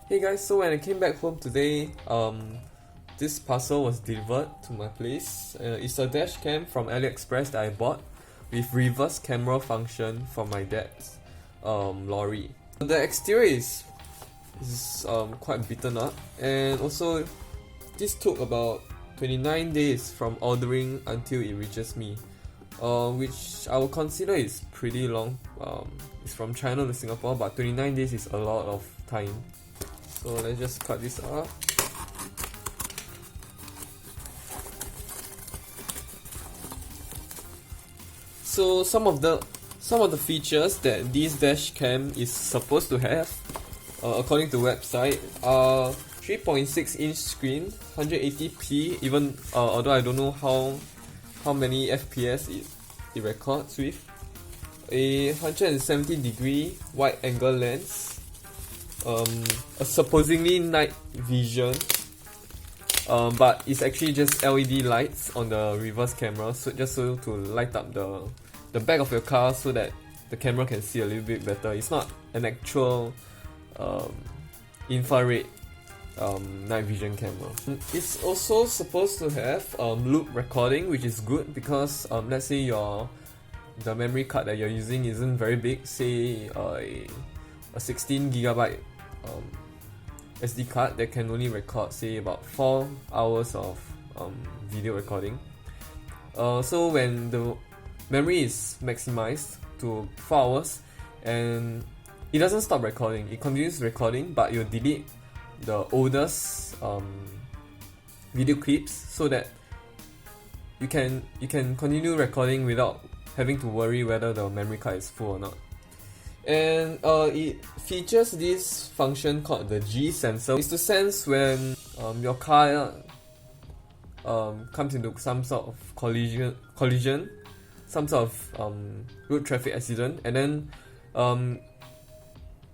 Hey guys, so when I came back home today, this parcel was delivered to my place. It's a dash cam from Aliexpress that I bought with reverse camera function for my dad's lorry. The exterior is quite beaten up, and also this took about 29 days from ordering until it reaches me, which I would consider is pretty long. It's from China to Singapore, but 29 days is a lot of time. So let's just cut this up. So some of the features that this dash cam is supposed to have, according to website, are 3.6-inch screen, 180p. Even although I don't know how many FPS it records with, a 170-degree wide-angle lens. A supposedly night vision, but it's actually just LED lights on the reverse camera, so just to light up the back of your car so that the camera can see a little bit better. It's not an actual infrared night vision camera. It's also supposed to have loop recording, which is good because let's say the memory card that you're using isn't very big, say a 16GB SD card that can only record say about 4 hours of video recording. So when the memory is maximized to 4 hours and it doesn't stop recording, it continues recording, but you'll delete the oldest video clips so that you can continue recording without having to worry whether the memory card is full or not. And it features this function called the G sensor. It's to sense when your car comes into some sort of collision, some sort of road traffic accident, and then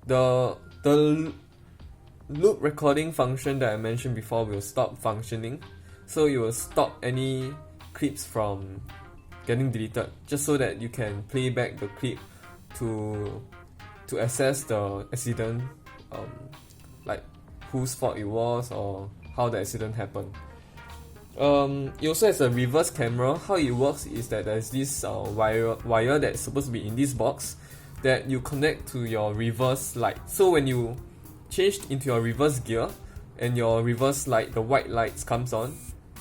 the loop recording function that I mentioned before will stop functioning, so it will stop any clips from getting deleted, just so that you can play back the clip to assess the accident, like whose fault it was or how the accident happened. It also has a reverse camera. How it works is that there's this wire that's supposed to be in this box that you connect to your reverse light. So when you changed into your reverse gear and your reverse light, the white lights comes on,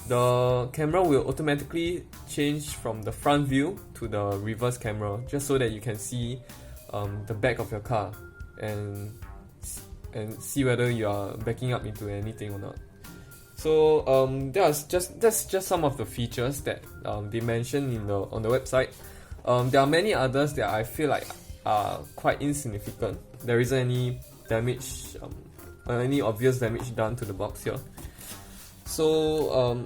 the camera will automatically change from the front view to the reverse camera, just so that you can see the back of your car and see whether you are backing up into anything or not. So that's just some of the features that they mentioned on the website. There are many others that I feel like are quite insignificant. There isn't any damage, any obvious damage done to the box here. So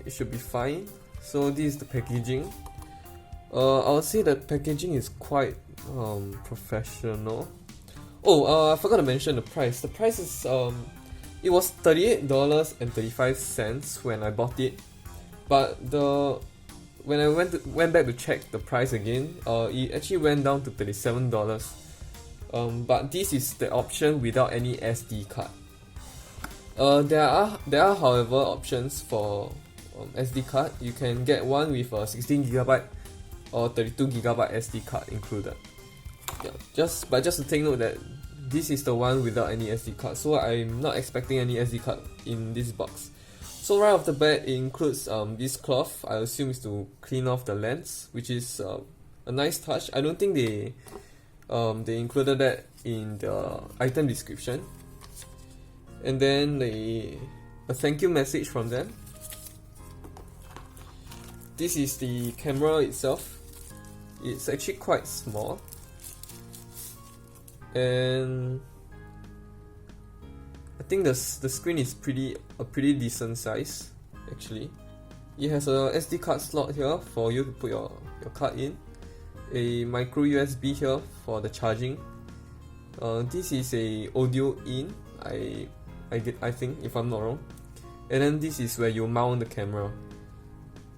it should be fine. So this is the packaging. I would say that packaging is quite professional. I forgot to mention the price. The price is it was $38.35 when I bought it, but when I went back to check the price again, it actually went down to $37. But this is the option without any SD card. There are however options for SD card. You can get one with a 16GB or 32GB SD card included. Yeah, just to take note that this is the one without any SD card, so I'm not expecting any SD card in this box. So right off the bat, it includes this cloth. I assume is to clean off the lens, which is a nice touch. I don't think they included that in the item description. And then a thank you message from them. This is the camera itself. It's actually quite small, and I think the screen is a pretty decent size actually. It has a SD card slot here for you to put your card in, a micro USB here for the charging. This is a audio in, I think, if I'm not wrong, and then this is where you mount the camera.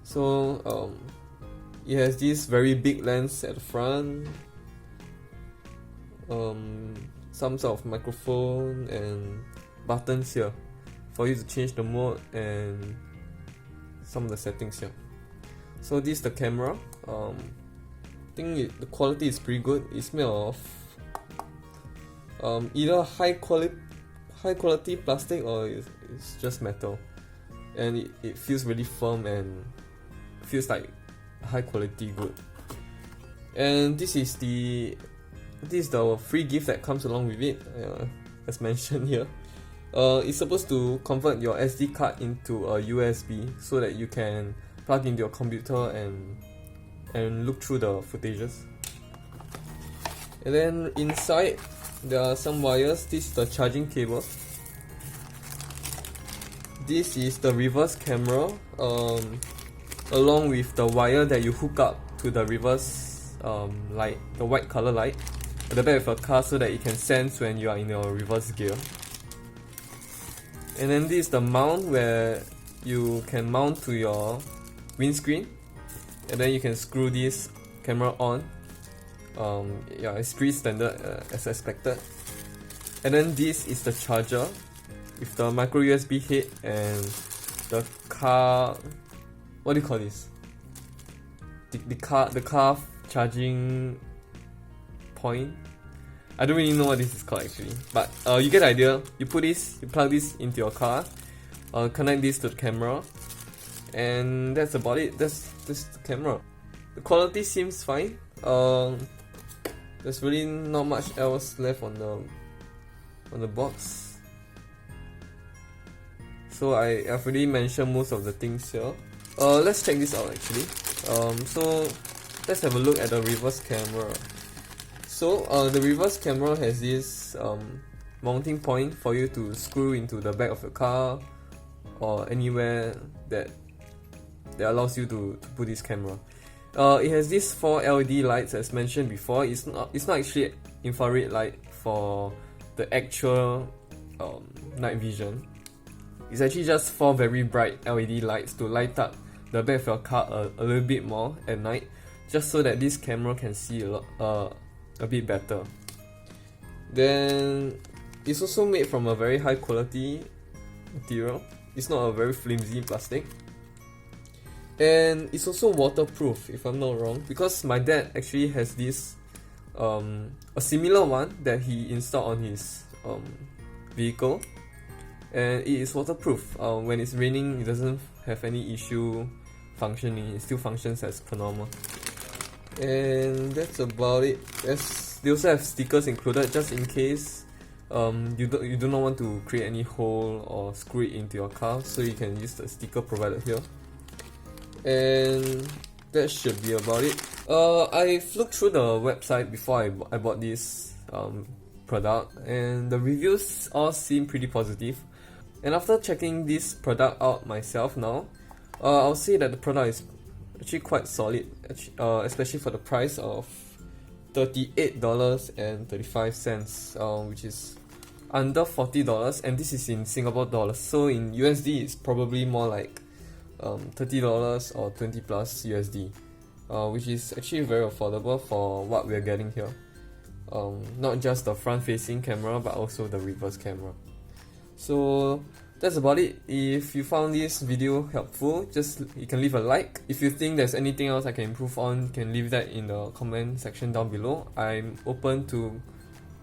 So it has this very big lens at the front, some sort of microphone and buttons here for you to change the mode and some of the settings here. So this is the camera. I think the quality is pretty good. It's made of either high quality plastic or it's just metal, and it feels really firm and feels like high quality good. And this is the free gift that comes along with it, as mentioned here. It's supposed to convert your SD card into a USB so that you can plug into your computer and look through the footages. And then inside there are some wires. This is the charging cable. This is the reverse camera, along with the wire that you hook up to the reverse light, the white color light at the back of your car, so that it can sense when you are in your reverse gear. And then this is the mount where you can mount to your windscreen, and then you can screw this camera on. Yeah, it's pretty standard as expected. And then this is the charger with the micro USB head and the car, what do you call this? The car charging point. I don't really know what this is called actually, but you get the idea. You plug this into your car, connect this to the camera, and that's about it. That's the camera. The quality seems fine. There's really not much else left on the box. So I've already mentioned most of the things here. Let's check this out actually. So let's have a look at the reverse camera. So the reverse camera has this mounting point for you to screw into the back of your car or anywhere that allows you to put this camera. It has these 4 LED lights as mentioned before. It's not actually infrared light for the actual night vision. It's actually just 4 very bright LED lights to light up the back of your car a little bit more at night, just so that this camera can see a bit better. Then it's also made from a very high quality material. It's not a very flimsy plastic. And it's also waterproof, if I'm not wrong, because my dad actually has this a similar one that he installed on his vehicle, and it is waterproof. When it's raining, it doesn't have any issue functioning. It still functions as per normal. And that's about it. They also have stickers included, just in case you do not want to create any hole or screw it into your car, so you can use the sticker provided here. And that should be about it. I've looked through the website before I bought this product, and the reviews all seem pretty positive. And after checking this product out myself now, I'll say that the product is actually quite solid, especially for the price of $38.35, which is under $40, and this is in Singapore dollars. So in USD, it's probably more like $30 or 20 plus USD, which is actually very affordable for what we're getting here. Not just the front facing camera, but also the reverse camera. So that's about it. If you found this video helpful, you can leave a like. If you think there's anything else I can improve on, you can leave that in the comment section down below. I'm open to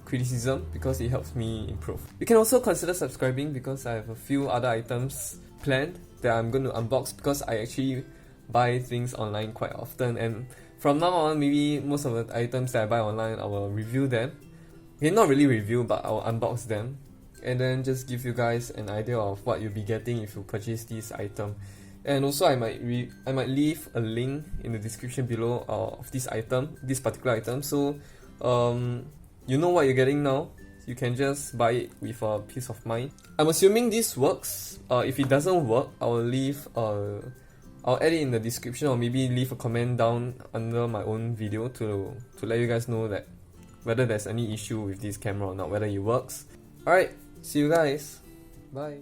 criticism because it helps me improve. You can also consider subscribing because I have a few other items planned that I'm going to unbox, because I actually buy things online quite often, and from now on, maybe most of the items that I buy online, I will review them. Okay, not really review, but I will unbox them, and then just give you guys an idea of what you'll be getting if you purchase this item. And also I might leave a link in the description below of this particular item, so you know what you're getting now. You can just buy it with a peace of mind. I'm assuming this works. If it doesn't work, I'll add it in the description, or maybe leave a comment down under my own video to let you guys know that whether there's any issue with this camera or not, whether it works. Alright, see you guys. Bye.